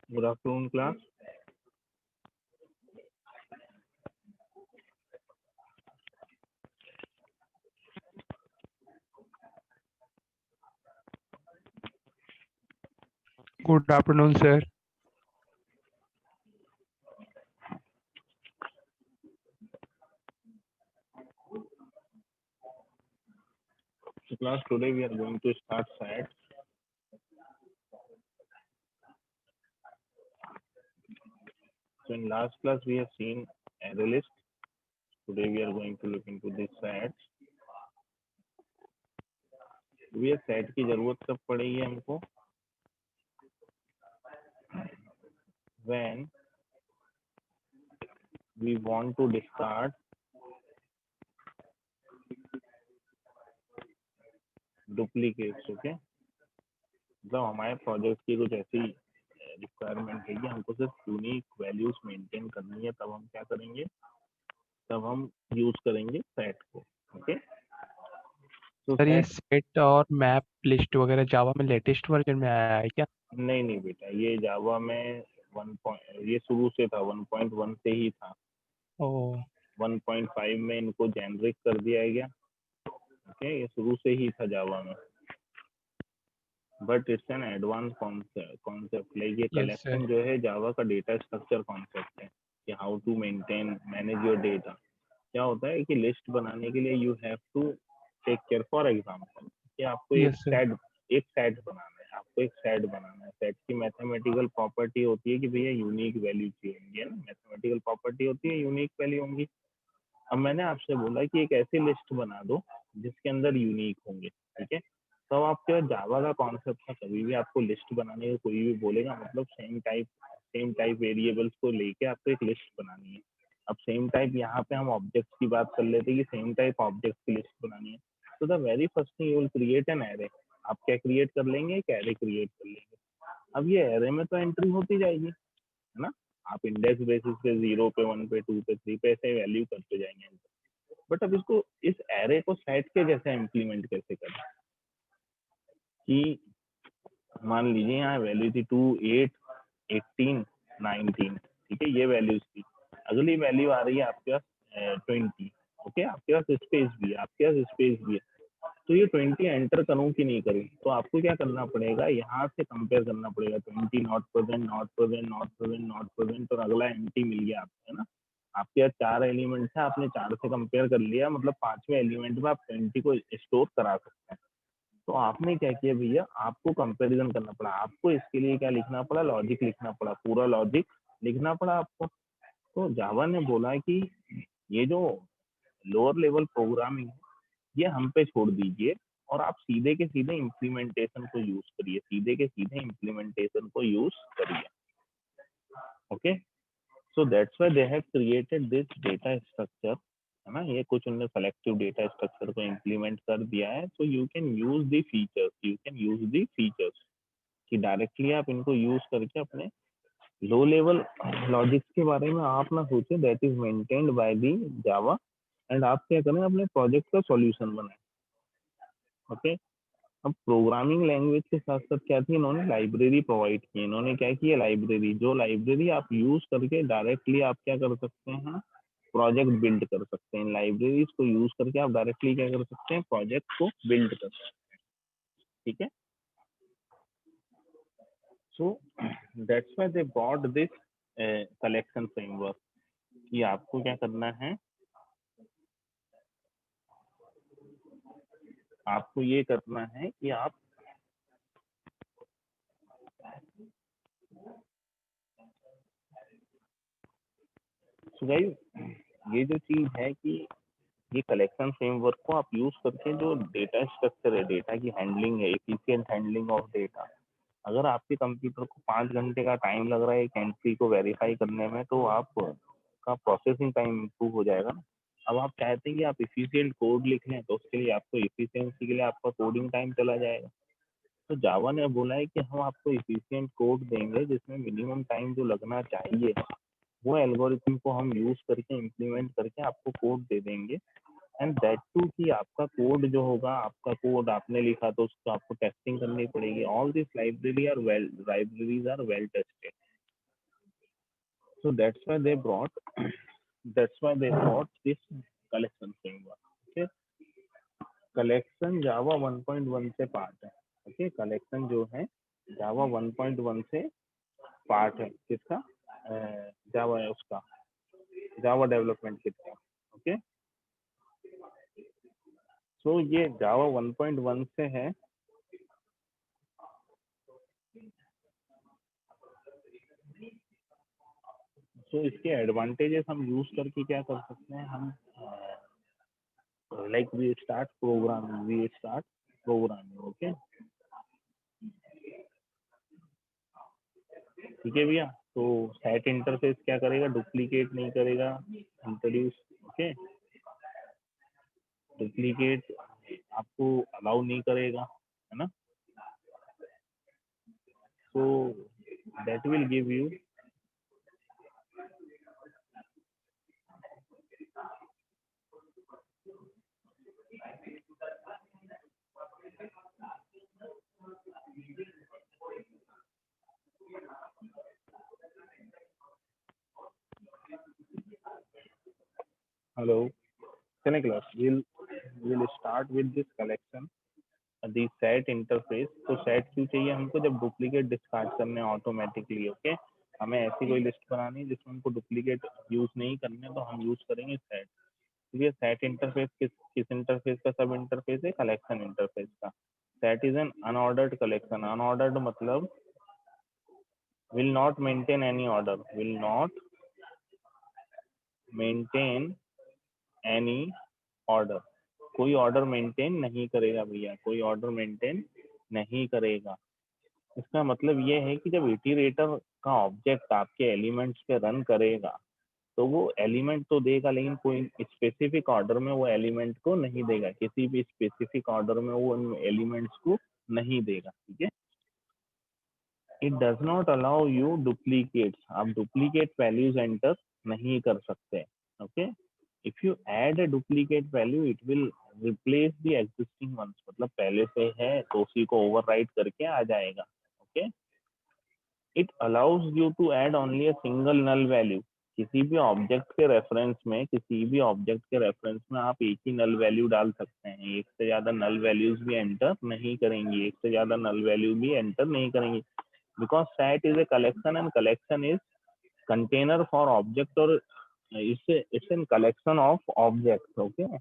Good afternoon, class. Good afternoon, sir. So, class, today we are going to start SAT. So, in last class we have seen array list. Today we are going to look into this SAT. भैया set की जरूरत कब पड़ेगी हमको? When we want to discard duplicates, okay? मतलब हमारे project की कुछ ऐसी रिक्वायरमेंट है कि हमको सिर्फ यूनिक वैल्यूज मेंटेन करनी है, तब हम क्या करेंगे? तब हम यूज करेंगे सेट को, ओके? तो सर ये सेट और मैप लिस्ट वगैरह जावा में लेटेस्ट वर्जन में आया है क्या? नहीं बेटा, ये जावा में ये शुरू से था, 1.1 से ही था। 1.5 में इनको जेनरिक कर दिया गया, ओके? ये शुरू से ही था जावा में, but it's an advance concept. Like ये कलेक्शन जो है जावा का डेटा स्ट्रक्चर कॉन्सेप्ट है कि how to maintain manage your data. क्या होता है कि लिस्ट बनाने के लिए you have to take care, for example कि आपको एक सेट बनाना है, आपको एक सेट बनाना है। सेट की मैथमेटिकल प्रॉपर्टी होती है कि भैया यूनिक वैल्यू चाहिए होंगी, है ना? मैथमेटिकल प्रॉपर्टी होती है यूनिक वैल्यू होंगी। अब मैंने आपसे बोला कि एक ऐसी लिस्ट बना दो जिसके अंदर यूनिक होंगे, ठीक है? तो आपके जावा का कॉन्सेप्ट था, कभी भी आपको लिस्ट बनाने का कोई भी बोलेगा मतलब सेम टाइप वेरिएबल्स को लेके आपको एक लिस्ट बनानी है। अब सेम टाइप यहाँ पे हम ऑब्जेक्ट्स की बात कर लेते हैं कि सेम टाइप ऑब्जेक्ट्स की लिस्ट बनानी है। तो the very first thing you will create an array. आप क्या क्रिएट कर लेंगे? एक एरे क्रिएट कर लेंगे। अब ये एरे में तो एंट्री होती जाएगी, है ना? आप इंडेक्स बेसिस पे 0 पे 1 पे 2 पे 3 पे ऐसे वैल्यू करते जाएंगे। बट अब इसको इस एरे को सेट के जैसे इम्प्लीमेंट कैसे करें कि मान लीजिए यहाँ वैल्यू थी 2, 8, 18, 19, ठीक है? ये वैल्यूज थी। अगली वैल्यू आ रही है आपके पास 20, ओके? आपके पास स्पेस भी है, तो ये 20 एंटर करूँ कि नहीं करूँ, तो आपको क्या करना पड़ेगा, यहाँ से कंपेयर करना पड़ेगा 20 not present not present not present not present, और अगला एम्प्टी मिल गया आपको, है ना। आपके पास 4 एलिमेंट्स है, आपने 4 से कंपेयर कर लिया, मतलब 5वें एलिमेंट में आप 20 को स्टोर करा सकते हैं। तो आपने क्या किया भैया, आपको कंपेरिजन करना पड़ा, आपको इसके लिए क्या लिखना पड़ा, लॉजिक लिखना पड़ा, पूरा लॉजिक लिखना पड़ा आपको। तो जावा ने बोला कि ये जो लोअर लेवल प्रोग्रामिंग ये हम पे छोड़ दीजिए, और आप सीधे के सीधे इम्प्लीमेंटेशन को यूज करिए, सीधे के सीधे इम्प्लीमेंटेशन को यूज करिए। Okay, so that's why they have created this data structure, है ना। ये कुछ उन्होंने सेलेक्टिव डेटा स्ट्रक्चर को इम्प्लीमेंट कर दिया है, so you can use the features, you can use the features, कि डायरेक्टली आप इनको यूज करके अपने लो लेवल लॉजिक्स के बारे में आप ना सोचें, that is maintained by the Java, and आप क्या करें, अपने प्रोजेक्ट का सॉल्यूशन बनाएं। ओके, अब प्रोग्रामिंग लैंग्वेज के साथ साथ क्या थी, इन्होंने लाइब्रेरी प्रोवाइड की। इन्होंने क्या किया, लाइब्रेरी, जो लाइब्रेरी आप यूज करके डायरेक्टली आप क्या कर सकते हैं, प्रोजेक्ट बिल्ड कर सकते हैं। लाइब्रेरीज को यूज करके आप डायरेक्टली क्या कर सकते हैं, प्रोजेक्ट को बिल्ड कर सकते हैं। ठीक है, so that's why they bought this collection framework, कि आपको क्या करना है, आपको ये करना है कि आप ये जो चीज है कि ये कलेक्शन फ्रेमवर्क को आप यूज करके जो डेटा स्ट्रक्चर है, डेटा की हैंडलिंग है, एफिशिएंट हैंडलिंग ऑफ डेटा, अगर आपके कंप्यूटर को 5 घंटे का टाइम लग रहा है एक एंट्री को वेरीफाई करने में, तो आप का प्रोसेसिंग टाइम इम्प्रूव हो जाएगा ना। अब आप चाहते हैं कि आप इफिशिएंट कोड लिख लें, तो उसके लिए आपको इफिशिएंसी के लिए आपका कोडिंग टाइम चला जाएगा। तो जावा ने बोला है कि हम आपको इफिशिएंट कोड देंगे, जिसमें मिनिमम टाइम जो लगना चाहिए वो एल्गोरिथम को हम यूज करके इम्प्लीमेंट करके आपको कोड दे देंगे। एंड दैट टू कि आपका कोड जो होगा, आपका कोड आपने लिखा तो उसको आपको टेस्टिंग करनी पड़ेगी। All this libraries are well tested, so that's why they brought this collection framework. Okay, collection Java 1.1 से पार्ट है। ओके, कलेक्शन जो है जावा 1.1 से पार्ट है, किसका, जावा है उसका, जावा डेवलपमेंट किट का। ओके, सो ये जावा 1.1 से है। सो इसके एडवांटेजेस हम यूज करके क्या कर सकते हैं, हम like we start programming. Okay, ठीक है भैया। तो सेट इंटरफेस क्या करेगा, डुप्लीकेट नहीं करेगा, इंट्रोड्यूस। ओके, डुप्लीकेट आपको अलाउ नहीं करेगा, है ना। So that will give you hello, चले class, we'll start with this collection, the set interface. तो सेट क्यों चाहिए हमको, जब डुप्लीकेट डिस्कार्ड करने ऑटोमेटिकली। ओके, हमें ऐसी कोई लिस्ट बनानी है जिसमें हमको डुप्लीकेट यूज नहीं करने, तो हम यूज करेंगे सेट। ये सेट इंटरफेस किस इंटरफेस का सब इंटरफेस है, कलेक्शन इंटरफेस का। Set is an unordered collection. Unordered मतलब will not maintain any order, will not maintain any order, कोई ऑर्डर मेंटेन नहीं करेगा भैया, कोई ऑर्डर मेंटेन नहीं करेगा। इसका मतलब ये है कि जब इटरेटर का ऑब्जेक्ट आपके एलिमेंट्स पे रन करेगा, तो वो एलिमेंट तो देगा, लेकिन कोई स्पेसिफिक ऑर्डर में वो एलिमेंट को नहीं देगा, किसी भी स्पेसिफिक ऑर्डर में वो एलिमेंट्स को नहीं देगा। ठीक है, it does not allow you duplicates, आप डुप्लीकेट वैल्यूज एंटर नहीं कर सकते। Okay, if you add a duplicate value it will replace the existing ones, मतलब पहले से है तो उसी को ओवरराइट करके आ जाएगा। Okay, it allows you to add only a single null value, किसी भी ऑब्जेक्ट के रेफरेंस में आप एक ही नल वैल्यू डाल सकते हैं, एक से ज्यादा नल वैल्यूज भी एंटर नहीं करेंगी, because set is a collection and collection is container for object, और it's an collection of object. Okay,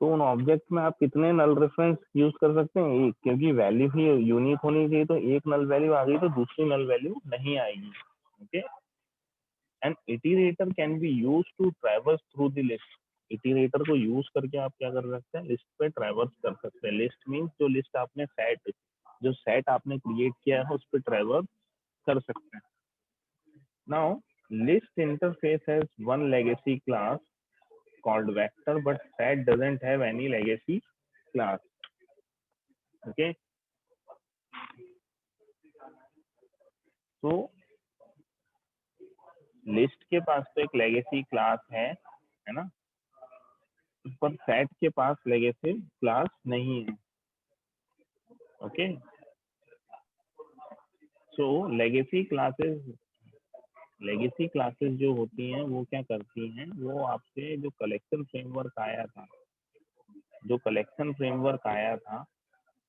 तो उन ऑब्जेक्ट में आप कितने नल रेफरेंस यूज कर सकते हैं? एक, क्योंकि वैल्यू ही यूनिक होनी चाहिए, तो एक नल वैल्यू आ गई तो दूसरी नल वैल्यू नहीं आएगी। Okay, and iterator can be use to traverse through the list. Iterator को यूज करके आप क्या कर सकते हैं? लिस्ट पे ट्रैवर्स कर सकते हैं। लिस्ट मीन्स जो लिस्ट आपने जो सेट आपने क्रिएट किया है उस पर ट्रैवर्स कर सकते हैं। Now list interface has one legacy class called vector, but set doesn't have any legacy class. Okay, so list के पास तो एक लेगेसी क्लास है ना, पर सेट के पास लेगेसी क्लास नहीं है। ओके, सो लेगेसी क्लासेस जो होती हैं वो क्या करती हैं? वो आपसे जो कलेक्शन फ्रेमवर्क आया था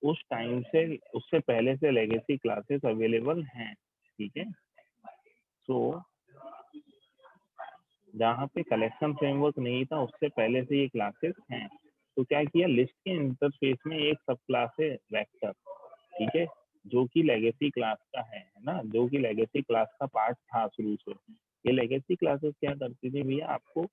उस टाइम से, उससे पहले से लेगेसी क्लासेस अवेलेबल हैं। ठीक है, सो जहाँ पे कलेक्शन फ्रेमवर्क नहीं था उससे पहले से ये क्लासेस हैं। तो क्या किया, लिस्ट के इंटरफेस में एक सब क्लास है वेक्टर, ठीक है, जो कि लेगेसी क्लास का है ना, जो कि लेगेसी क्लास का पार्ट था शुरू से। ये लेगेसी क्लासेस क्या करती थी भैया? आपको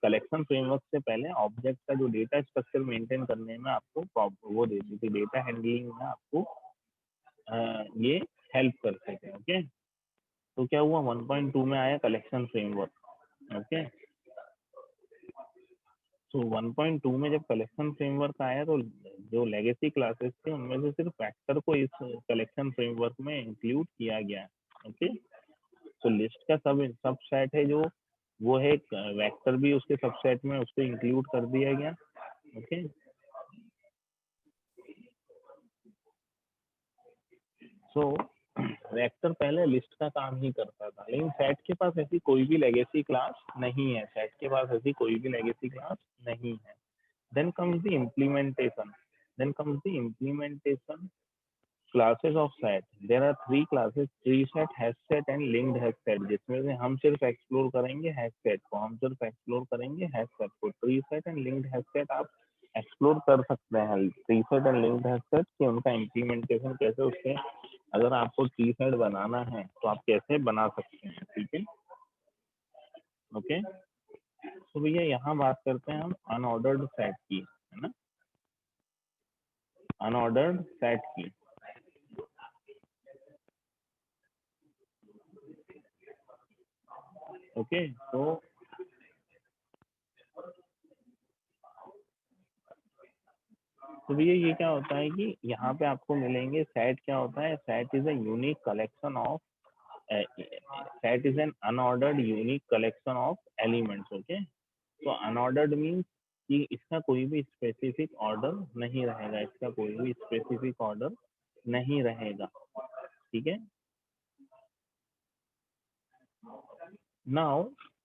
कलेक्शन फ्रेमवर्क से पहले ऑब्जेक्ट का जो डेटा स्ट्रक्चर मेंटेन करने में आपको वो देती थी, डेटा हैंडलिंग में आपको ये हेल्प करते थे। ओके, तो क्या हुआ, 1.2 में आया कलेक्शन फ्रेमवर्क। ओके, तो 1.2 में जब कलेक्शन फ्रेमवर्क आया तो जो लेगेसी क्लासेस थे उनमें से सिर्फ वेक्टर को इस कलेक्शन फ्रेमवर्क में इंक्लूड किया गया। ओके, तो लिस्ट का सब सेट है जो वो है, वेक्टर भी उसके सबसेट में उसको इंक्लूड कर दिया गया। ओके, सो वेक्टर पहले लिस्ट का काम ही करता था, लेकिन सेट के पास ऐसी कोई भी लेगेसी क्लास नहीं है। Then comes the implementation. Classes of set. There are three classes: tree set, hash set and linked hash set. जिसमें से हम सिर्फ एक्सप्लोर करेंगे hash set को। tree set and linked hash set आप एक्सप्लोर कर सकते हैं। tree set and linked hash set कि उनका इम्प्लीमेंटेशन कैसे, उसके अगर आपको ट्री सेट बनाना है तो आप कैसे बना सकते हैं। ठीक है, ओके, तो भैया यहाँ बात करते हैं हम अनऑर्डर्ड सेट की, है ना, अनऑर्डर्ड सेट की। ओके, तो भैया ये क्या होता है कि यहाँ पे आपको मिलेंगे सेट। क्या होता है? Set is an unordered unique collection of elements. Okay, तो अनऑर्डर्ड मीन्स कि इसका कोई भी स्पेसिफिक ऑर्डर नहीं रहेगा। ठीक है, नाउ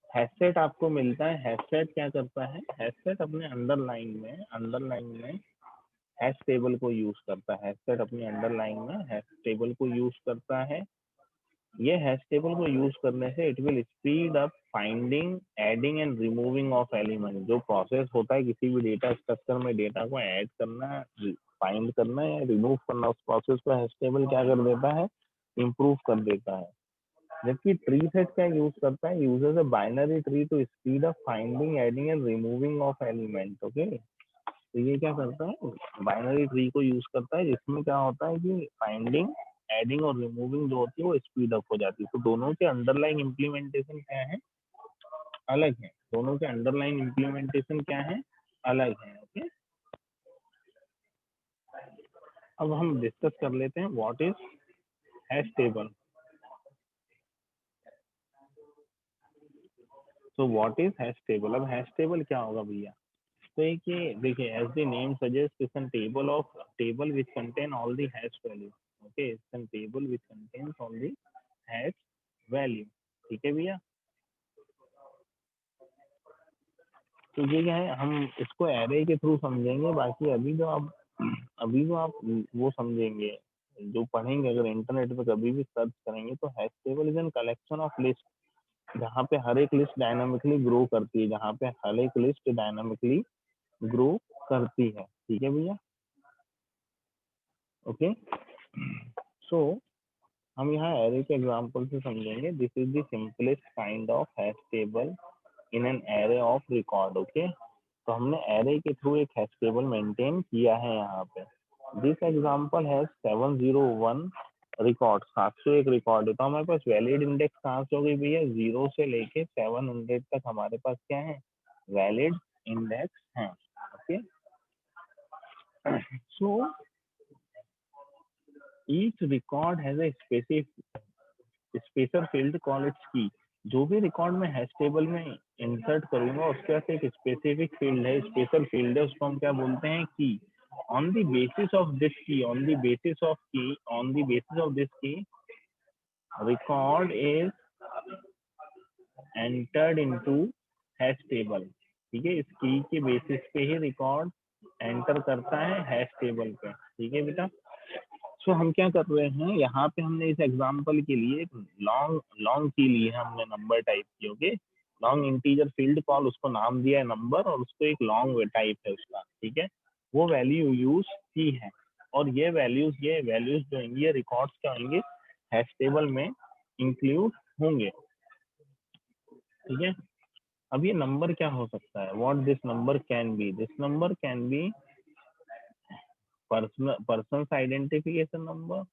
हैश सेट आपको मिलता है। हैश सेट क्या करता है? हैश सेट अपने अंडरलाइन में हैश टेबल को यूज करता है। हैश सेट अपनी अंडरलाइन में हैश टेबल को यूज करता है। ये हैश टेबल को यूज करने से it will speed up finding, adding and removing of element. जो प्रोसेस होता है किसी भी डेटा स्ट्रक्चर में डेटा को ऐड करना, फाइंड करना या रिमूव करना, उस प्रोसेस को हैश टेबल क्या कर देता है? इम्प्रूव कर देता है। जबकि ट्री सेट क्या यूज करता है? Uses a binary tree to speed up finding, adding and removing of element. Okay, तो ये क्या करता है? बाइनरी ट्री को यूज करता है, जिसमें क्या होता है कि फाइंडिंग, एडिंग और रिमूविंग जो होती है वो स्पीड अप हो जाती है। तो दोनों के अंडरलाइन इम्प्लीमेंटेशन क्या है? अलग है। ओके, अब हम डिस्कस कर लेते हैं व्हाट इज हैश टेबल। तो व्हाट इज हैश टेबल? अब हैश टेबल क्या होगा भैया? तो एक ये देखिए, as the name suggest, it's an table which contain all the hash value. Okay, it's a table which contains all the hash value. ठीक है भैया। तो ये क्या है, हम इसको एरे के थ्रू समझेंगे, बाकी अभी जो आप वो समझेंगे, जो पढ़ेंगे अगर इंटरनेट पे कभी भी सर्च करेंगे तो hash table is an collection of list, जहाँ पे हर एक लिस्ट डायनामिकली ग्रो करती है, जहाँ पे हर एक लिस्ट डायनामिकली ग्रो करती है। ठीक है भैया, ओके। सो हम यहाँ एरे के एग्जांपल से समझेंगे। This is the simplest kind of hash table in an array of record. Okay, तो हमने एरे के थ्रू एक हैश टेबल मेंटेन किया है यहाँ पे। This example has 701 record, 701 record है। तो हमारे पास वैलिड इंडेक्स कहाँ से हो गई भैया, 0 से लेके 700 तक हमारे पास क्या है, वैलिड इंडेक्स है। Okay, so each record has a special field call it's की। जो भी रिकॉर्ड में हैश टेबल में इंसर्ट करूंगा उसके पास एक स्पेसिफिक फील्ड है, स्पेशल फील्ड है, उसको हम क्या बोलते हैं, की। on the basis of this key, on the basis of this key, record is entered into hash table. ठीक है, इस की के बेसिस पे ही रिकॉर्ड एंटर करता है हैश टेबल पे। ठीक है बेटा। सो हम क्या कर रहे हैं यहाँ पे, हमने इस एग्जांपल के लिए एक लॉन्ग लॉन्ग की ली है हमने, नंबर टाइप की। Okay, long integer field call, उसको नाम दिया है नंबर, और उसको एक लॉन्ग टाइप है उसका। ठीक है, वो वैल्यू यूज की है, और ये वैल्यूज जो होंगी, ये रिकॉर्ड्स क्या होंगे, हैश टेबल में इंक्लूड होंगे। ठीक है, अब ये नंबर क्या हो सकता है, what this number can be, this number can be person's identification number,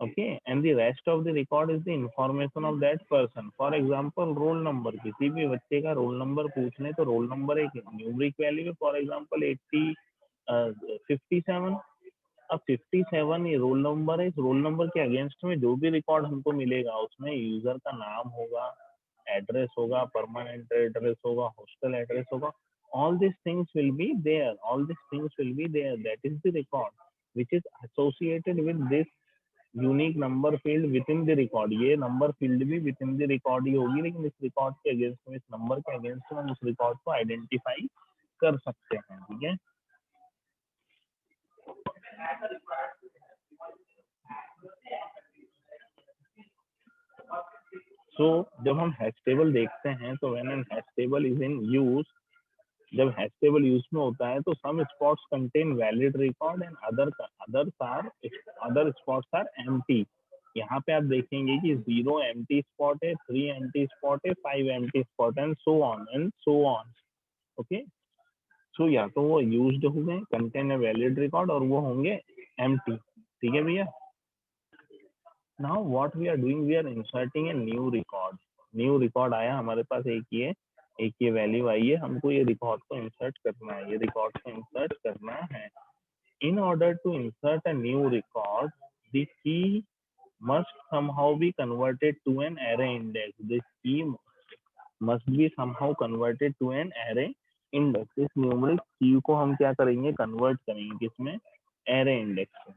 okay, and the rest of the record is the information of that person. For example, roll number, किसी भी बच्चे का रोल नंबर पूछ ले तो roll number एक numeric value है, for example 57। अब 57 ये रोल नंबर है, इस रोल नंबर के अगेंस्ट में जो भी रिकॉर्ड हमको मिलेगा उसमें यूजर का नाम होगा, एड्रेस होगा, परमानेंट एड्रेस होगा, हॉस्टल एड्रेस होगा, all these things will be there, that is the record which is associated with this unique number field with in the record. ये नंबर फील्ड भी विद इन द रिकॉर्ड ही होगी, लेकिन इस record के against में, इस number के against में हम उस रिकॉर्ड को आइडेंटिफाई कर सकते हैं। ठीक है, सो जब हम हैश टेबल देखते हैं तो when an hash table is in use, जब हैश टेबल यूज में होता है तो some spots contain valid record and other spots are empty. यहाँ पे आप देखेंगे कि 0 एम्प्टी स्पॉट है, 3 एम्प्टी स्पॉट है, 5 empty spot, and so on. Okay, so या तो वो यूज्ड होंगे, कंटेन ए वैलिड रिकॉर्ड, और वो होंगे एम्प्टी। ठीक है भैया। Now what we are doing, we are inserting a new record आया हमारे पास, एक ये वैल्यू आई है, हमको ये रिकॉर्ड को इंसर्ट करना है, in order to insert a new record, the key must somehow be converted to an array index. This key must be somehow converted to an array index. इस न्यूमरिक की को हम क्या करेंगे, कन्वर्ट करेंगे किसमें, array index में।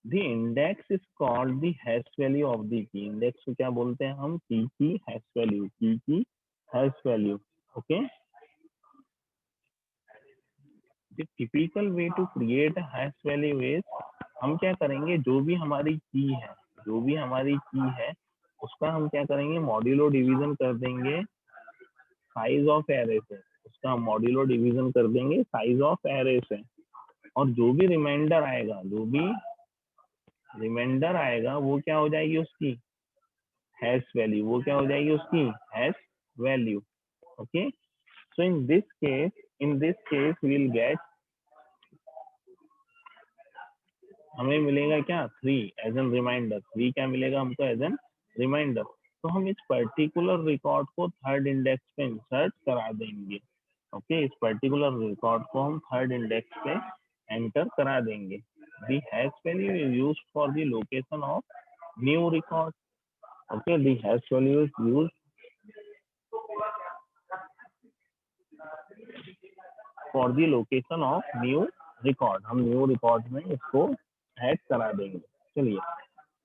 The index is called the hash value of the key. Index को क्या बोलते हैं हम, की hash value. Okay. The typical way to create a hash value is, हम क्या करेंगे, जो भी हमारी की है उसका हम क्या करेंगे, मॉड्यूलो डिवीजन कर देंगे साइज ऑफ एरे से, उसका मॉड्यूलो डिवीजन कर देंगे साइज ऑफ एरे से, और जो भी रिमाइंडर आएगा वो क्या हो जाएगी, उसकी hash value. Okay, so in this case will get, हमें मिलेगा क्या, 3 एज एन रिमाइंडर। 3 क्या मिलेगा हमको, एज एन रिमाइंडर। तो हम इस पर्टिकुलर रिकॉर्ड को थर्ड इंडेक्स पे इंसर्ट करा देंगे। ओके, इस पर्टिकुलर रिकॉर्ड को हम थर्ड इंडेक्स पे एंटर करा देंगे। The hash value is used for the location of new record. Okay, the hash value is used for the location of new record. हम न्यू रिकॉर्ड में इसको add करा देंगे। चलिए,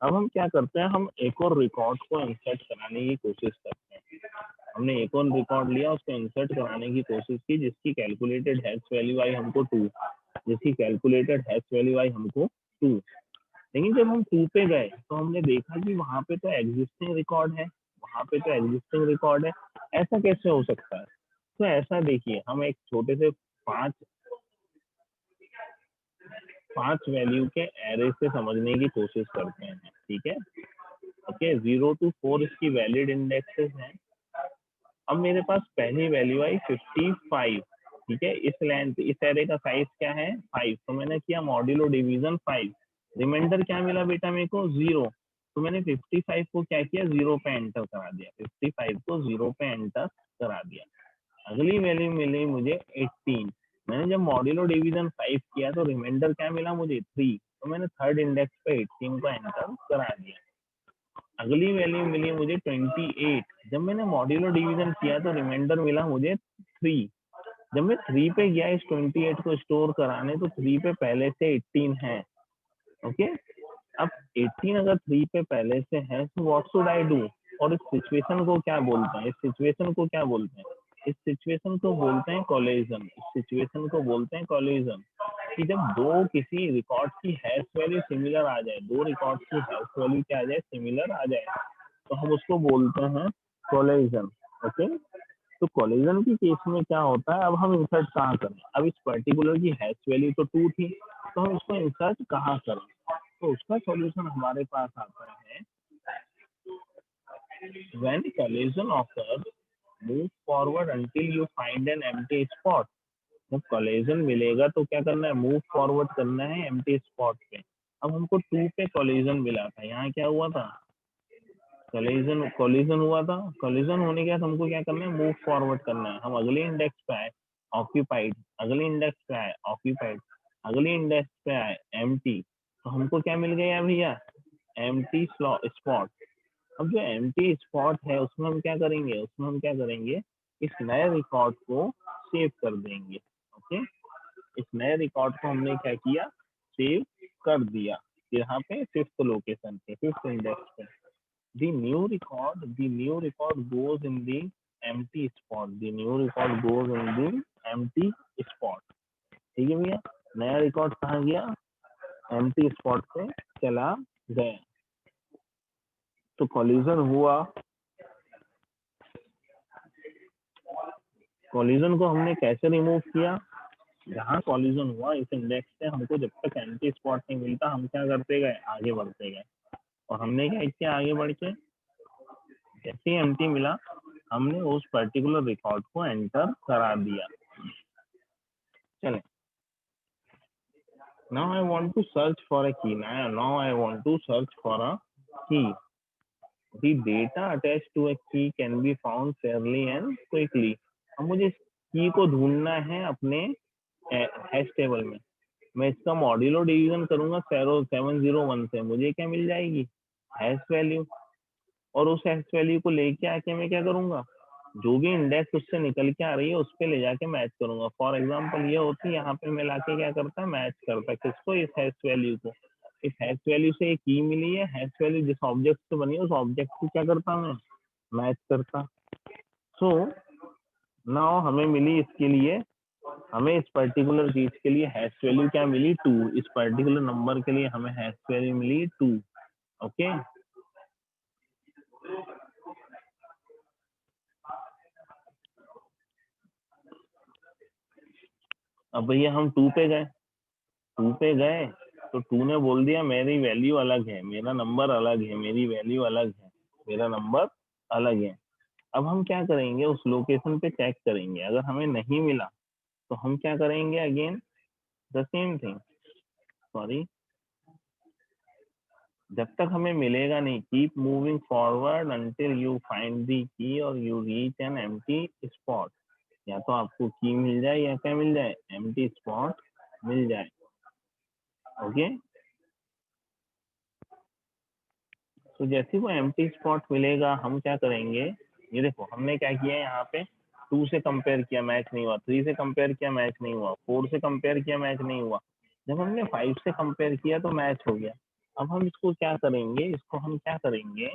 अब हम क्या करते हैं, हम एक और रिकॉर्ड को इंसर्ट कराने की कोशिश करते हैं। हमने एक और रिकॉर्ड लिया, उसको इंसर्ट कराने की कोशिश की, जिसकी कैलकुलेटेड हैश वैल्यू आई हमको 2, जिसकी कैलकुलेटेड हैश वैल्यू आई हमको 2। लेकिन जब हम 2 पे गए तो हमने देखा कि वहां पे तो एग्जिस्टिंग रिकॉर्ड है, वहां पे तो एग्जिस्टिंग रिकॉर्ड है, ऐसा कैसे हो सकता है? तो ऐसा देखिए, हम एक छोटे से पांच पांच वैल्यू के एरे से समझने की कोशिश करते हैं, ठीक है? ओके, 0 to 4 इसकी वैलिड इंडेक्सेस हैं। अब मेरे पास पहली वैल्यू आई 55, ठीक है? इस लेंथ, इस एरे का साइज क्या है? 5। तो मैंने किया मॉड्यूलो डिवीजन 5, रिमाइंडर क्या मिला बेटा मेरे को? 0। तो मैंने 55 को क्या किया? 0 पे एंटर करा दिया, 55 को 0 पे एंटर करा दिया। अगली वैल्यू मिली मुझे 18। मैंने जब मॉड्यूलो डिवीजन 5 किया तो रिमाइंडर क्या मिला मुझे? 3। तो मैंने थर्ड इंडेक्स पे 18 को एंटर करा दिया। अगली वैल्यू मिली मुझे 28। जब मैंने मॉड्यूलो डिवीजन किया तो रिमाइंडर मिला मुझे 3। जब मैं 3 पे गया इस 28 को स्टोर कराने, तो 3 पे पहले से 18 है। ओके, अब 18 अगर 3 पे पहले से है तो व्हाट शुड आई डू? और इस सिचुएशन को क्या बोलते हैं? इस सिचुएशन को क्या बोलते हैं? इस सिचुएशन को बोलते हैं कोलिजन। इस सिचुएशन को बोलते हैं कोलिजन। कि जब दो किसी रिकॉर्ड की हैश वैल्यू सिमिलर आ जाए, दो रिकॉर्ड की हैश वैल्यू क्या आ जाए? सिमिलर आ जाए, तो हम उसको बोलते हैं कोलिजन। ओके, तो कोलिजन की केस में क्या होता है? अब हम इंसर्ट कहाँ करें? अब इस पर्टिकुलर की हैश वैल्यू तो 2 थी, तो हम इसको इंसर्ट कहाँ करें? तो उसका सॉल्यूशन हमारे पास आता है, when collision occurs, move forward until you find an empty spot। जब कोलिजन मिलेगा तो क्या करना है? मूव फॉरवर्ड करना है एम्प्टी स्पॉट पे। अब हमको 2 पे कोलिजन मिला था, यहाँ क्या हुआ था? कोलिजन कोलिजन हुआ था। कोलिजन होने के बाद हमको क्या करना है? मूव फॉरवर्ड करना है। हम अगले इंडेक्स पे आए, ऑक्यूपाइड। अगले इंडेक्स पे आए, ऑक्यूपाइड। अगले इंडेक्स पे आए, एम्प्टी। तो हमको क्या मिल गया भैया? Empty spot. अब जो एम्प्टी स्पॉट है उसमें हम क्या करेंगे? उसमें हम क्या करेंगे? इस नए रिकॉर्ड को सेव कर देंगे। ओके, इस नए रिकॉर्ड को हमने क्या किया? सेव कर दिया। यहाँ पे 5th लोकेशन पे, 5th इंडेक्स पे। the new record goes in the empty spot। the new record goes in the empty spot। ठीक है भैया, नया रिकॉर्ड कहाँ गया? एम्प्टी स्पॉट पे चला गया। तो कोलिजन हुआ। कोलिजन को हमने कैसे रिमूव किया? जहाँ कोलिजन हुआ इस इंडेक्स से, हमको जब तक एम्प्टी स्पॉट नहीं मिलता हम क्या करते गए? आगे बढ़ते गए। और हमने क्या किया आगे बढ़ के? जैसे ही एम्प्टी मिला, हमने उस पर्टिकुलर रिकॉर्ड को एंटर करा दिया। चले, now I want to search for a key। now I want to search for a key। the data attached to a key can be found fairly and quickly। अब मुझे इस की को ढूंढना है अपने हैश टेबल में। मैं इसका मॉड्यूलो डिवीजन करूंगा 701 से, मुझे क्या मिल जाएगी? Hash value. और उस हैश वैल्यू को लेके आके मैं क्या करूंगा? जो भी इंडेक्स उससे निकल के आ रही है उस पे ले जाके मैच करूंगा। फॉर एग्जांपल ये होती, यहाँ पे मैं लाके क्या करता? मैच करता। किसको? इस हैश वैल्यू को। इस हैश वैल्यू से एक की मिली है, हैश वैल्यू जिस ऑब्जेक्ट से बनी है उस ऑब्जेक्ट को क्या करता मैं? मैच करता। सो नाउ हमें मिली इसके लिए, हमें इस पर्टिकुलर चीज के लिए हैश वैल्यू क्या मिली? 2। इस पर्टिकुलर नंबर के लिए हमें हैश वैल्यू मिली 2। ओके, अब भैया हम 2 पे गए। 2 पे गए तो 2 ने बोल दिया मेरी वैल्यू अलग है, मेरा नंबर अलग है, मेरी वैल्यू अलग है, मेरा नंबर अलग है। अब हम क्या करेंगे? उस लोकेशन पे चेक करेंगे। अगर हमें नहीं मिला तो हम क्या करेंगे? Again the same thing. Sorry, जब तक हमें मिलेगा नहीं, keep moving forward until you find the की और you reach an empty spot. या तो आपको की मिल जाए या क्या मिल जाए? एम्प्टी स्पॉट मिल जाए। ओके, तो जैसे वो एम्प्टी स्पॉट मिलेगा हम क्या करेंगे? ये देखो हमने क्या किया यहाँ पे? 2 से कंपेयर किया, मैच नहीं हुआ। 3 से कंपेयर किया, मैच नहीं हुआ। 4 से कंपेयर किया, मैच नहीं हुआ। जब हमने 5 से कंपेयर किया तो मैच हो गया। अब हम इसको क्या करेंगे, इसको हम क्या करेंगे,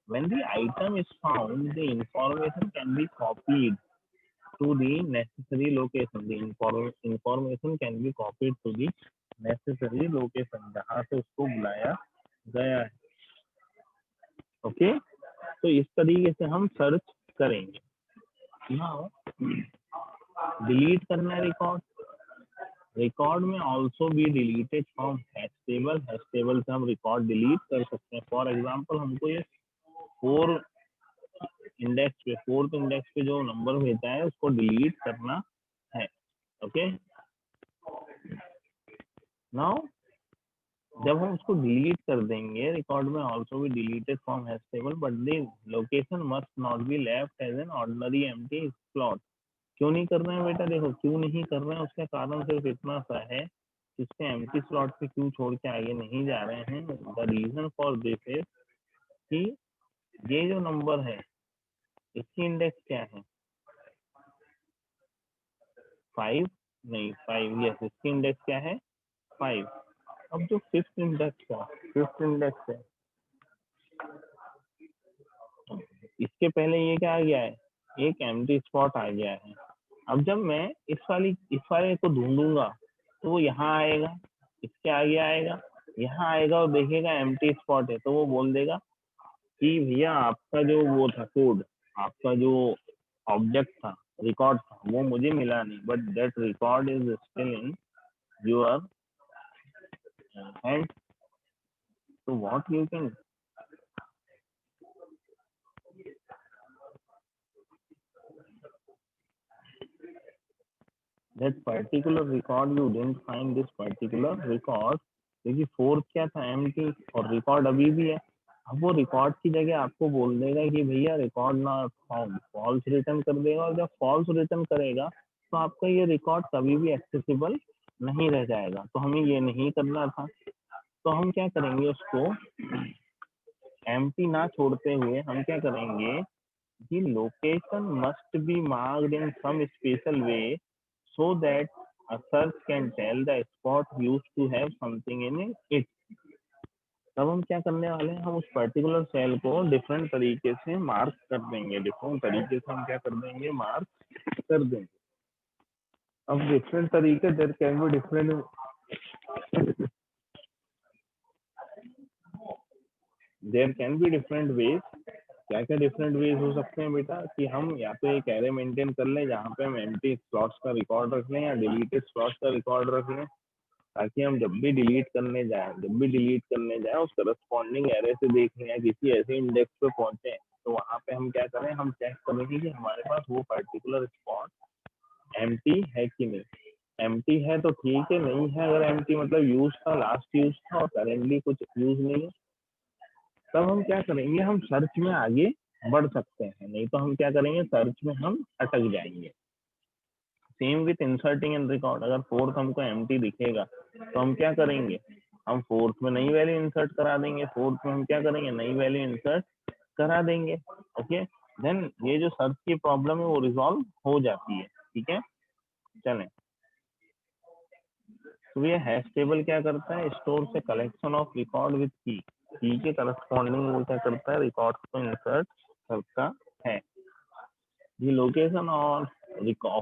when the item is found the information can be copied to the necessary location, the information can be copied to the necessary location जहाँ से उसको बुलाया गया है। ओके, तो इस तरीके से हम सर्च करेंगे। नाउ डिलीट करना है रिकॉर्ड, रिकॉर्ड में also be deleted from hash table, hash table से हम रिकॉर्ड डिलीट कर सकते हैं। फॉर एग्जांपल हमको ये फोर्थ इंडेक्स पे जो नंबर भेजा है उसको डिलीट करना है। ओके, नाउ जब हम उसको डिलीट कर देंगे, रिकॉर्ड में also be deleted from hash table but the location must not be left as an ordinary empty slot. क्यों नहीं कर रहे हैं बेटा, देखो क्यों नहीं कर रहे हैं, उसका कारण सिर्फ इतना सा है, इसके एम्प्टी स्लॉट पे क्यों छोड़ के आगे नहीं जा रहे हैं। The reason for this is कि ये जो नंबर है इसकी इंडेक्स क्या है, 5 नहीं 5, यस इसकी इंडेक्स क्या है 5। अब जो फिफ्थ इंडेक्स है इसके पहले ये क्या आ गया है, एक एम्प्टी स्पॉट आ गया है। अब जब मैं इस वाले को ढूंढूंगा तो वो यहाँ आएगा, इसके आगे आएगा, यहाँ आएगा और देखेगा एम्प्टी स्पॉट है, तो वो बोल देगा कि भैया आपका जो वो था कोड, आपका जो ऑब्जेक्ट था, रिकॉर्ड था, वो मुझे मिला नहीं, but that record is still in your hand. तो what you can, that particular record you didn't find this particular record, क्योंकि फोर्थ क्या था एम्प्टी और रिकॉर्ड अभी भी है। अब वो रिकॉर्ड की जगह आपको बोल देगा कि भैया record not found, false return कर देगा, और जब फॉल्स रिटर्न करेगा तो आपका ये रिकॉर्ड कभी भी एक्सेसिबल नहीं रह जाएगा। तो हमें ये नहीं करना था, तो हम क्या करेंगे, उसको एम्प्टी ना छोड़ते हुए हम क्या करेंगे कि location must be marked in some special way so that a search can tell the spot used to have something in it। तब हम क्या करने वाले हैं, हम उस पर्टिकुलर सेल को डिफरेंट तरीके से मार्क कर देंगे, डिफरेंट तरीके से हम क्या कर देंगे, मार्क कर देंगे। अब डिफरेंट तरीके, there can be different ways. क्या क्या डिफरेंट वेज हो सकते हैं बेटा, कि हम या तो एक एरे मेंटेन कर लें जहाँ पे हम एम्प्टी स्लॉट्स का रिकॉर्ड रख लें या डिलीटेड स्लॉट्स का रिकॉर्ड रख लें, ताकि हम जब भी डिलीट करने जाए उस करस्पॉन्डिंग एरे से देख लें या किसी ऐसे इंडेक्स पे पहुंचे तो वहां पे हम क्या करें, हम चेक करेंगे कि हमारे पास वो पर्टिकुलर स्पॉट एम्प्टी है कि नहीं। एम्प्टी है तो ठीक है, नहीं है अगर एम्प्टी मतलब यूज था, लास्ट यूज था और करेंटली कुछ यूज नहीं है, तब हम क्या करेंगे, हम सर्च में आगे बढ़ सकते हैं, नहीं तो हम क्या करेंगे, सर्च में हम अटक जाएंगे। Same with inserting in record, अगर फोर्थ हमको एम्प्टी दिखेगा तो हम क्या करेंगे, हम फोर्थ में नई वैल्यू इंसर्ट करा देंगे, फोर्थ में हम क्या करेंगे, नई वैल्यू इंसर्ट करा देंगे। ओके, देन ये जो सर्च की प्रॉब्लम है वो रिजॉल्व हो जाती है। ठीक है, चलें। तो ये हैश टेबल क्या करता है, स्टोर से कलेक्शन ऑफ रिकॉर्ड विद की के करस्पॉन्डिंग वो क्या करता है, रिकॉर्ड को इंसर्ट करता है। The location of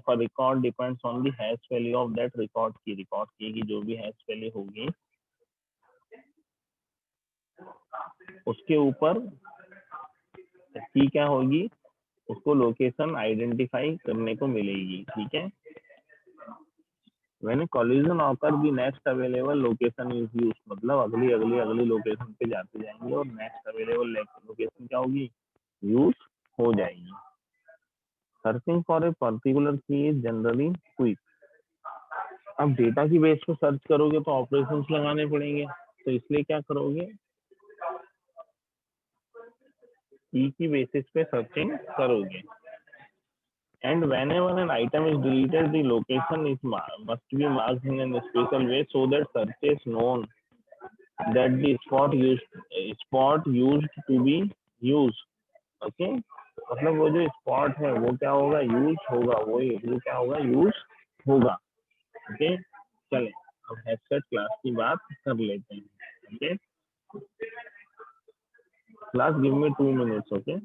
a record depends on the hash value of that record की, रिकॉर्ड की जो भी हैश वैल्यू होगी उसके ऊपर की क्या होगी, उसको लोकेशन आइडेंटिफाई करने को मिलेगी। ठीक है, when a collision occur the next available location is used, मतलब अगली लोकेशन पे जाते जाएंगे और नेक्स्ट अवेलेबल लोकेशन क्या होगी, यूज हो जाएगी। सर्चिंग फॉर ए पर्टिकुलर की इज जनरली क्विक। अब डेटा की बेस पे सर्च करोगे तो ऑपरेशंस लगाने पड़ेंगे, तो इसलिए क्या करोगे, की बेसिस पे सर्चिंग करोगे। And whenever an item is deleted the location is must be marked in a special way so that search is known that the spot used to be used। Okay, मतलब वो जो spot है वो क्या होगा, use होगा, वो क्या होगा, यूज होगा। ओके, चले अब हेडसेट क्लास की बात कर लेते हैं। Okay, class, give me 2 minutes. Okay.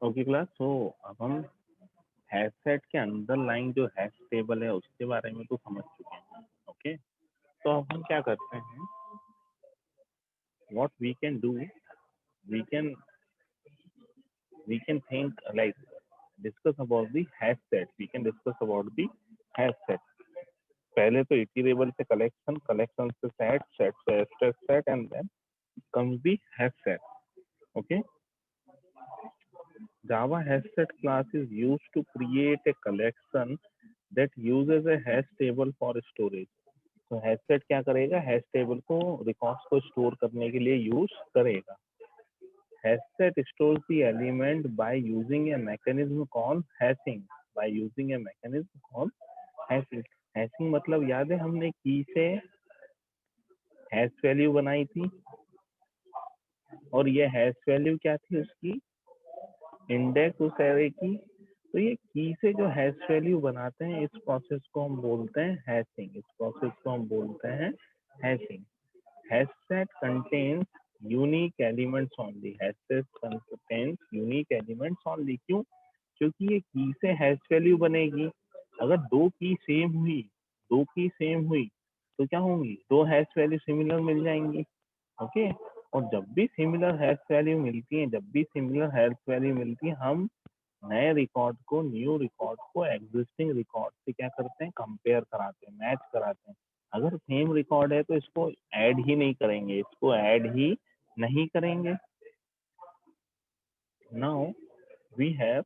Okay class, तो अब हम हैश सेट के अंदर लाइन जो हैश टेबल है उसके बारे में तो समझ चुके हैं। ओके, तो अब हम क्या करते हैं, what we can do, we can think like discuss about the hash set, we can discuss about the hash set। पहले तो इटरेबल से कलेक्शन, कलेक्शन से सेट, सेट से abstract set, and then comes the hash set। okay, Java hash set class is used to create a collection that uses a hash table for storage। तो hash set क्या करेगा, hash table को, records को store करने के लिए use करेगा। Hash set stores the element by using a mechanism called hashing, by using a mechanism called hashing. Hashing मतलब याद है हमने की से हैश वैल्यू बनाई थी, और ये हैश वैल्यू क्या थी, उसकी इंडेक्स उस एरे की। तो ये की से जो हैश वैल्यू बनाते हैं, इस प्रोसेस को हम बोलते हैं हैशिंग, इस प्रोसेस को हम बोलते हैं hashing. Hash set contains unique elements only, hash set contains unique elements only. क्यों? क्योंकि ये की से हैश वैल्यू बनेगी। अगर दो की सेम हुई, दो की सेम हुई तो क्या होंगी, दो हैश वैल्यू सिमिलर मिल जाएंगी। ओके, और जब भी सिमिलर हैश वैल्यू मिलती है, जब भी सिमिलर हैश वैल्यू मिलती है, हम नए रिकॉर्ड को, न्यू रिकॉर्ड को एग्जिस्टिंग रिकॉर्ड से क्या करते हैं, कंपेयर कराते हैं, मैच कराते हैं। अगर सेम रिकॉर्ड है तो इसको ऐड ही नहीं करेंगे, इसको ऐड ही नहीं करेंगे। Now we have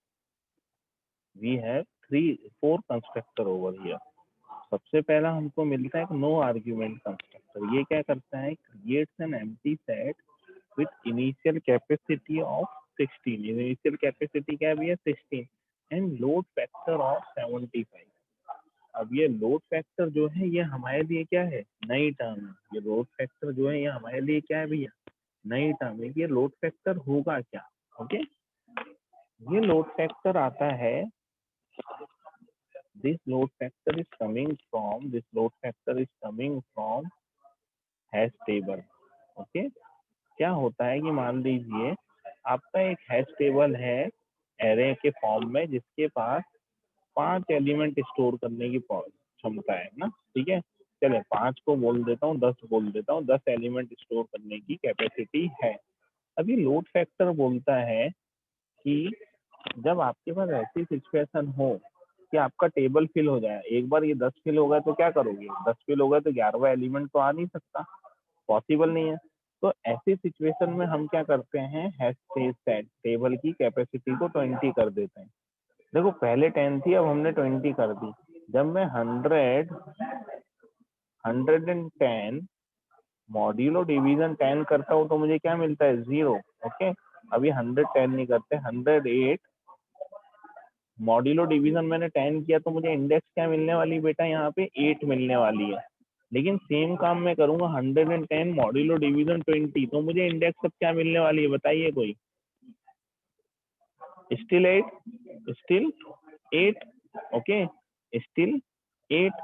4 constructor over here. सबसे पहला हमको मिलता है एक नो आर्ग्यूमेंट कंस्ट्रक्टर। ये क्या करता है, creates an empty set with initial capacity of 16। Initial capacity क्या भी है, 16, एंड लोड फैक्टर ऑफ 75। अब ये लोड फैक्टर जो है ये हमारे लिए क्या है, नई टर्म है। ये लोड फैक्टर जो है ये हमारे लिए क्या है भैया, नई टर्म है। ये लोड फैक्टर होगा क्या? ओके, ये लोड फैक्टर आता है, this load factor is coming from hash table. Okay, क्या होता है कि मान लीजिए आपका एक हैश टेबल है एरे के फॉर्म में, जिसके पास 5 एलिमेंट स्टोर करने की क्षमता है ना। ठीक है, चले 5 को बोल देता हूँ, 10 बोल देता हूँ, 10 एलिमेंट स्टोर करने की कैपेसिटी है। अभी लोड फैक्टर बोलता है कि जब आपके पास ऐसी सिचुएशन हो कि आपका टेबल फिल हो जाए, एक बार ये 10 फिल हो गए तो क्या करोगे, 10 फिल हो गए तो 11वां एलिमेंट तो आ नहीं सकता, पॉसिबल नहीं है। तो ऐसी सिचुएशन में हम क्या करते हैं, हैश सेट टेबल की कैपेसिटी को 20 कर देते हैं। देखो पहले 10 थी, अब हमने 20 कर दी। जब मैं 110 मॉड्यूलो डिवीजन 10 करता हूँ तो मुझे क्या मिलता है, 0। ओके, अभी 110 नहीं करते, 108 मॉड्यूलो डिवीजन मैंने 10 किया तो मुझे इंडेक्स क्या मिलने वाली बेटा, यहाँ पे 8 मिलने वाली है। लेकिन सेम काम मैं करूंगा 110 मॉड्यूलो डिवीजन 20 तो मुझे इंडेक्स अब क्या मिलने वाली है, बताइए कोई। Still 8, still 8, okay, still 8।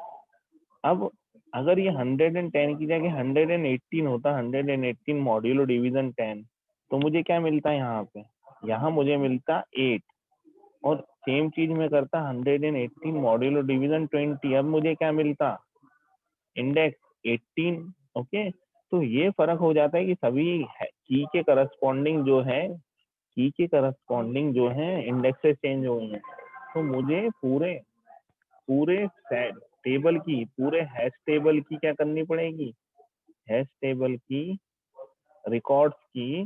अब अगर ये 110 की जगह 118 होता, 118 मॉड्यूलो डिवीजन 10, तो मुझे क्या मिलता है यहाँ पे, यहाँ मुझे मिलता 8। और सेम चीज में करता 118 मॉड्यूलो डिवीजन 20, अब मुझे क्या मिलता, इंडेक्स 18। ओके, तो ये फर्क हो जाता है कि सभी की के करस्पॉन्डिंग जो है, की के करस्पॉन्डिंग जो है इंडेक्सेस चेंज हो गए हैं। तो मुझे पूरे पूरे टेबल की, पूरे हैश टेबल की क्या करनी पड़ेगी, हैश टेबल की रिकॉर्ड्स की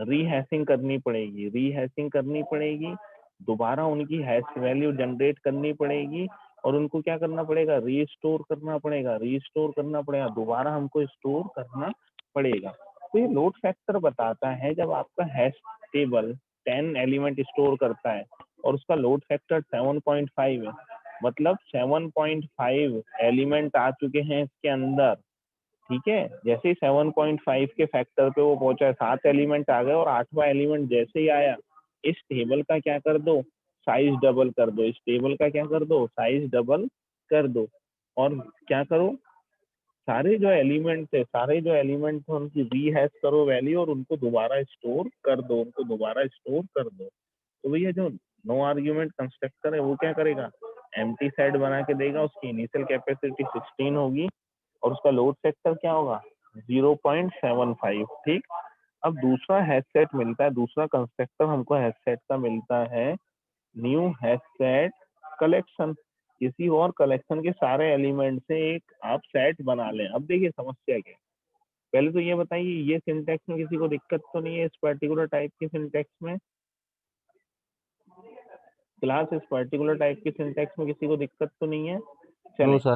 रीहैशिंग करनी पड़ेगी, रीहैशिंग करनी पड़ेगी, दोबारा उनकी हैश वैल्यू जनरेट करनी पड़ेगी, और उनको क्या करना पड़ेगा, रीस्टोर करना पड़ेगा, रीस्टोर करना पड़ेगा, दोबारा हमको स्टोर करना पड़ेगा। तो ये लोड फैक्टर बताता है, जब आपका हैश टेबल 10 एलिमेंट स्टोर करता है और उसका लोड फैक्टर 7.5 है, मतलब 7.5 एलिमेंट आ चुके हैं इसके अंदर। ठीक है, जैसे ही 7.5 के फैक्टर पे वो पहुंचा, 7 एलिमेंट आ गए, और 8वां एलिमेंट जैसे ही आया, इस टेबल का क्या कर दो, साइज डबल कर दो, इस टेबल का क्या कर दो, साइज डबल कर दो। और क्या करो, सारे जो एलिमेंट थे, सारे जो एलिमेंट थे उनकी रीहैश करो वैल्यू, और उनको दोबारा स्टोर कर दो, उनको दोबारा स्टोर कर दो। तो भैया जो नो आर्ग्यूमेंट कंस्ट्रक्टर है वो क्या करेगा, एम्प्टी सेट बना के देगा, उसकी इनिशियल कैपेसिटी 16 होगी और उसका लोड फैक्टर क्या होगा, 0.75। ठीक, अब दूसरा हैश सेट मिलता है, दूसरा कंस्ट्रक्टर हमको हैश सेट का मिलता है, न्यू हैश सेट कलेक्शन। किसी और कलेक्शन के सारे एलिमेंट से एक आप सेट बना लें। अब देखिए समस्या क्या है, पहले तो ये बताइए, ये सिंटैक्स में किसी को दिक्कत तो नहीं है, इस पर्टिकुलर टाइप के सिंटैक्स में, क्लास इस पर्टिकुलर टाइप की सिंटैक्स में किसी को दिक्कत तो नहीं है, नो चले। सर।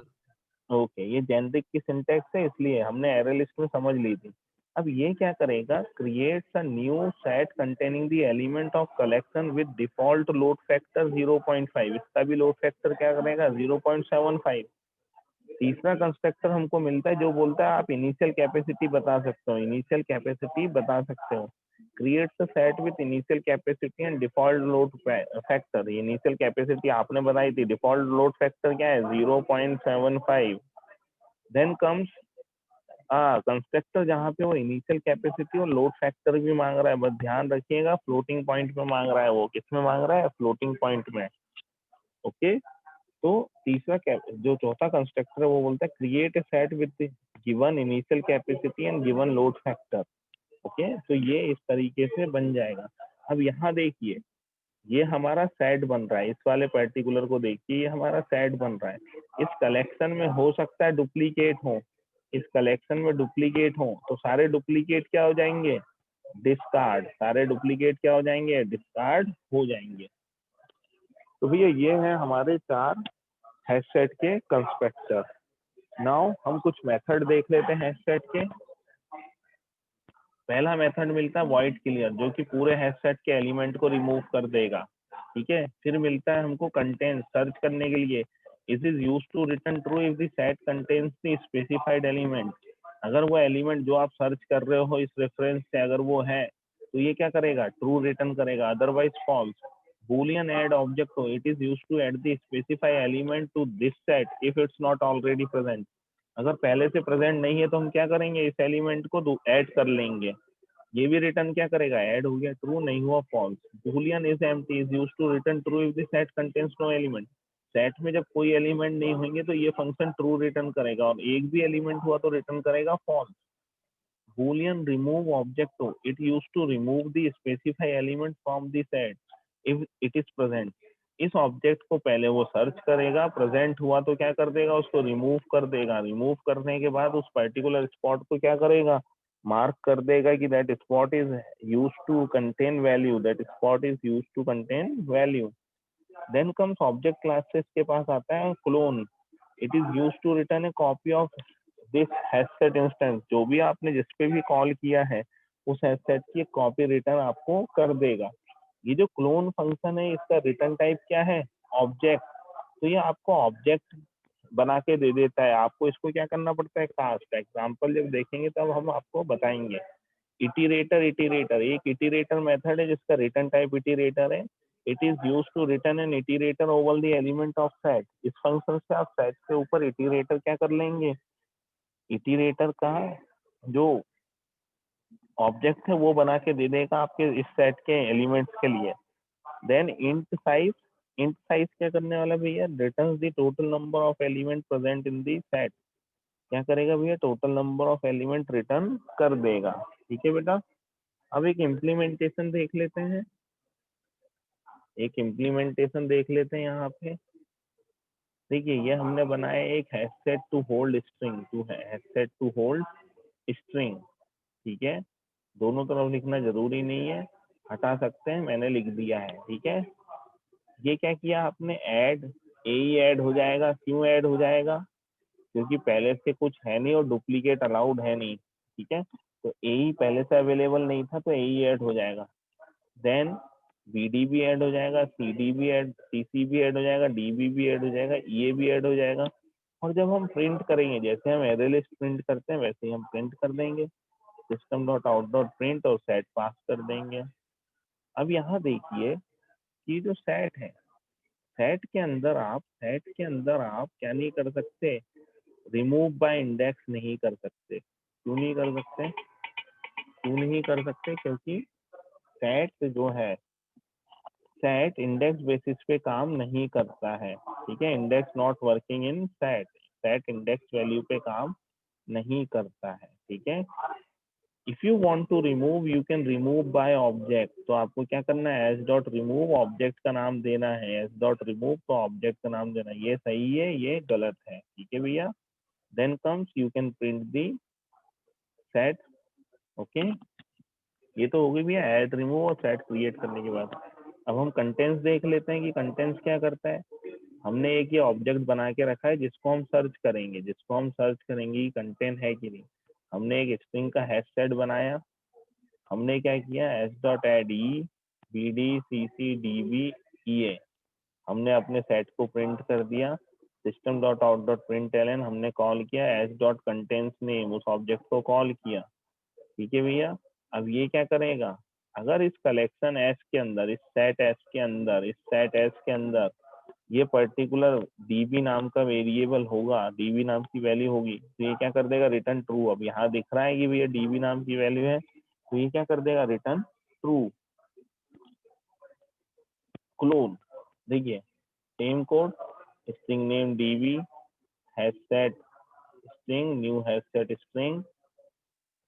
ओके, ये जेनरिक की सिंटैक्स है, इसलिए हमने एरे लिस्ट में समझ ली थी। अब ये क्या करेगा, creates a new set containing the element of collection with default load factor 0.5। इसका भी लोड फैक्टर क्या करेगा, 0.75। तीसरा कंस्ट्रक्टर हमको मिलता है जो बोलता है आप इनिशियल कैपेसिटी बता सकते हो, इनिशियल कैपेसिटी बता सकते हो, creates a set with initial capacity and default load factor. Initial capacity आपने बताई थी, डिफॉल्ट लोड फैक्टर क्या है, 0.75। देन कम्स कंस्ट्रक्टर जहाँ पे वो इनिशियल कैपेसिटी और लोड फैक्टर भी मांग रहा है, बस ध्यान रखिएगा फ्लोटिंग पॉइंट में मांग रहा है, वो किस में मांग रहा है, फ्लोटिंग पॉइंट में। ओके, तो तीसरा जो चौथा कंस्ट्रक्टर है वो बोलता है create a set with given initial capacity and given load factor. Okay, तो ये इस तरीके से बन जाएगा। अब यहाँ देखिए, ये हमारा सेट बन रहा है, इस वाले पर्टिकुलर को देखिए, ये हमारा सेट बन रहा है। इस कलेक्शन में हो सकता है डुप्लीकेट हो, इस कलेक्शन में डुप्लीकेट हो, तो सारे डुप्लीकेट क्या हो जाएंगे, डिस्कार्ड, सारे डुप्लीकेट क्या हो जाएंगे, डिस्कार्ड हो जाएंगे। तो भैया ये है हमारे 4 हैश सेट के कंस्ट्रक्टर। नाउ हम कुछ मेथड देख लेते हैं हैश सेट के। पहला मेथड मिलता है वॉइड क्लियर, जो कि पूरे हैश सेट के एलिमेंट को रिमूव कर देगा। ठीक है, फिर मिलता है हमको कंटेंट सर्च करने के लिए, it is used to return true if the set contains the specified element. अगर वो एलिमेंट जो आप सर्च कर रहे हो इस रेफरेंस से अगर वो है तो ये क्या करेगा, ट्रू रिटर्न करेगा, otherwise false. Boolean add object हो, it is used to add the specified element to this set if it's not already present. अगर पहले से प्रेजेंट नहीं है तो हम क्या करेंगे, इस एलिमेंट को ऐड कर लेंगे। ये भी रिटर्न क्या करेगा, ऐड हो गया ट्रू, नहीं हुआ false. Boolean is empty is used to return true if the set contains no element. Set में जब कोई एलिमेंट नहीं होंगे तो ये फंक्शन ट्रू रिटर्न करेगा, और एक भी एलिमेंट हुआ तो रिटर्न करेगा फॉल्स। बूलियन रिमूव ऑब्जेक्ट हो, it used to remove the specify element from the set if it is present. इस ऑब्जेक्ट को पहले वो सर्च करेगा, प्रेजेंट हुआ तो क्या कर देगा, उसको रिमूव कर देगा, रिमूव करने के बाद उस पर्टिकुलर स्पॉट को क्या करेगा, मार्क कर देगा कि that spot is use to contain value, that spot is use to contain value. Then comes object classes के पास आता है clone. It is use to return a copy of this HashSet instance, जो भी आपने जिस पे भी कॉल किया है उस हैशसेट की कॉपी रिटर्न आपको कर देगा। ये जो क्लोन फंक्शन है इसका रिटर्न टाइप क्या है, ऑब्जेक्ट। तो ये आपको ऑब्जेक्ट बना के दे देता है, आपको इसको क्या करना पड़ता है, कास्ट। एग्जाम्पल जब देखेंगे तब हम आपको बताएंगे। इटीरेटर, इटीरेटर एक इटीरेटर मेथड है जिसका रिटर्न टाइप इटीरेटर है। It is use to return an iterator over the element of set. इस फंक्शन से आप सेट के ऊपर इटीरेटर क्या कर लेंगे, इटीरेटर का जो ऑब्जेक्ट है वो बना के दे देगा आपके इस सेट के एलिमेंट्स के लिए। Then int size, int size क्या करने वाला भैया, returns the total number of element present in the set. क्या करेगा भैया, total number of element return कर देगा। ठीक है बेटा। अब एक इम्प्लीमेंटेशन देख लेते हैं, एक इम्प्लीमेंटेशन देख लेते हैं यहाँ पे। देखिए ये हमने बनाया एक HashSet to hold string, to HashSet to hold string. ठीक है, दोनों तरफ लिखना जरूरी नहीं है, हटा सकते हैं, मैंने लिख दिया है। ठीक है, ये क्या किया आपने, ऐड, ए ही ऐड हो जाएगा। क्यों ऐड हो जाएगा, क्योंकि पहले से कुछ है नहीं और डुप्लीकेट अलाउड है नहीं। ठीक है, तो ए ही पहले से अवेलेबल नहीं था तो ए ही ऐड हो जाएगा। देन बीडी भी ऐड हो जाएगा, सीडी भी ऐड, सीसी भी ऐड हो जाएगा, डीबी भी ऐड हो जाएगा, ईए भी ऐड हो जाएगा। और जब हम प्रिंट करेंगे, जैसे हम एरे लिस्ट प्रिंट करते हैं वैसे ही हम प्रिंट कर देंगे, system dot out dot print और सेट पास कर देंगे। अब यहाँ देखिए कि जो सेट है, सेट के अंदर आप क्या नहीं कर सकते, रिमूव बाय इंडेक्स नहीं कर सकते। क्यों नहीं कर सकते, क्यों नहीं कर सकते, क्योंकि सेट जो है, सेट इंडेक्स बेसिस पे काम नहीं करता है। ठीक है, index not working in set, set index value पे काम नहीं करता है। ठीक है, if you want to remove you can remove by object. तो आपको क्या करना है, एस डॉट रिमूव ऑब्जेक्ट का नाम देना है, एस डॉट रिमूव तो ऑब्जेक्ट का नाम देना है। ये सही है, ये गलत है। ठीक है भैया। Then comes you can print the set. Okay, ये तो हो गई भैया ऐड, रिमूव और सेट क्रिएट करने के बाद। अब हम कंटेंट्स देख लेते हैं कि कंटेंट्स क्या करता है। हमने एक ये ऑब्जेक्ट बना के रखा है जिसको हम सर्च करेंगे, जिसको हम सर्च करेंगे कंटेंट है कि नहीं। हमने एक स्ट्रिंग का हैश सेट बनाया, हमने क्या किया, S dot add E B D C C D B E A, हमने अपने सेट को प्रिंट कर दिया। System dot out dot print L N हमने कॉल किया, एस डॉट कंटेंट्स नेम उस ऑब्जेक्ट को कॉल किया। ठीक है भैया। अब ये क्या करेगा, अगर इस कलेक्शन एस के अंदर, इस सेट एस के अंदर, इस सेट एस के अंदर ये पर्टिकुलर डीबी नाम का वेरिएबल होगा, डीबी नाम की वैल्यू होगी, तो ये क्या कर देगा, रिटर्न ट्रू। अब यहाँ दिख रहा है कि भैया डीबी नाम की वैल्यू है, तो ये क्या कर देगा, रिटर्न ट्रू। क्लोन, देखिए same code, string name DB, HashSet string, new HashSet string,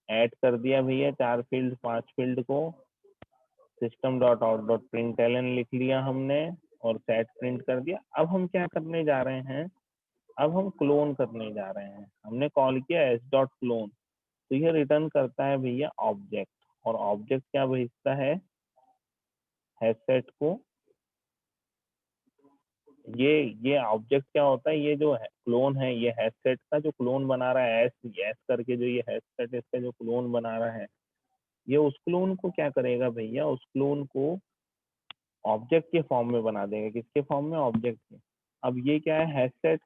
add कर दिया भैया 4 फील्ड 5 फील्ड को, system dot out dot println लिख लिया हमने और सेट प्रिंट कर दिया। अब हम क्या करने जा रहे हैं, अब हम क्लोन करने जा रहे हैं। हमने कॉल किया एस डॉट क्लोन, तो ये रिटर्न करता है भैया ऑब्जेक्ट, और ऑब्जेक्ट क्या भेजता है, हैशसेट को। ये ऑब्जेक्ट क्या होता है, ये जो है क्लोन है, ये हैशसेट का जो क्लोन बना रहा है, एस एस करके जो ये हैशसेट इसका जो क्लोन बना रहा है, ये उस क्लोन को क्या करेगा भैया, उस क्लोन को ऑब्जेक्ट के फॉर्म में बना देगा। किसके फॉर्म में, ऑब्जेक्ट के। अब ये क्या है, हैशसेट,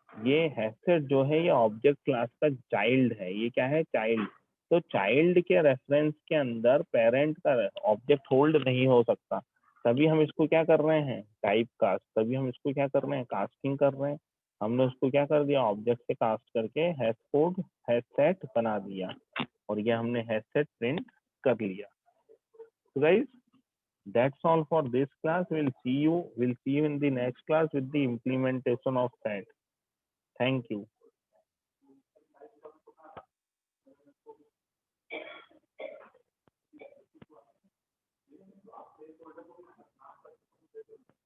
ये हैशसेट जो है ये ऑब्जेक्ट क्लास का चाइल्ड है। ये क्या है, चाइल्ड। तो चाइल्ड के रेफरेंस के अंदर पेरेंट का ऑब्जेक्ट होल्ड नहीं हो सकता, तभी हम इसको क्या कर रहे हैं, टाइप कास्ट, तभी हम इसको क्या कर रहे हैं, कास्टिंग कर रहे हैं। हमने उसको क्या कर दिया, ऑब्जेक्ट से कास्ट करके हैश कोड हैश सेट बना दिया, और ये हमने हैश सेट प्रिंट कर लिया। So guys, that's all for this class. We'll see you in the next class with the implementation of that. Thank you.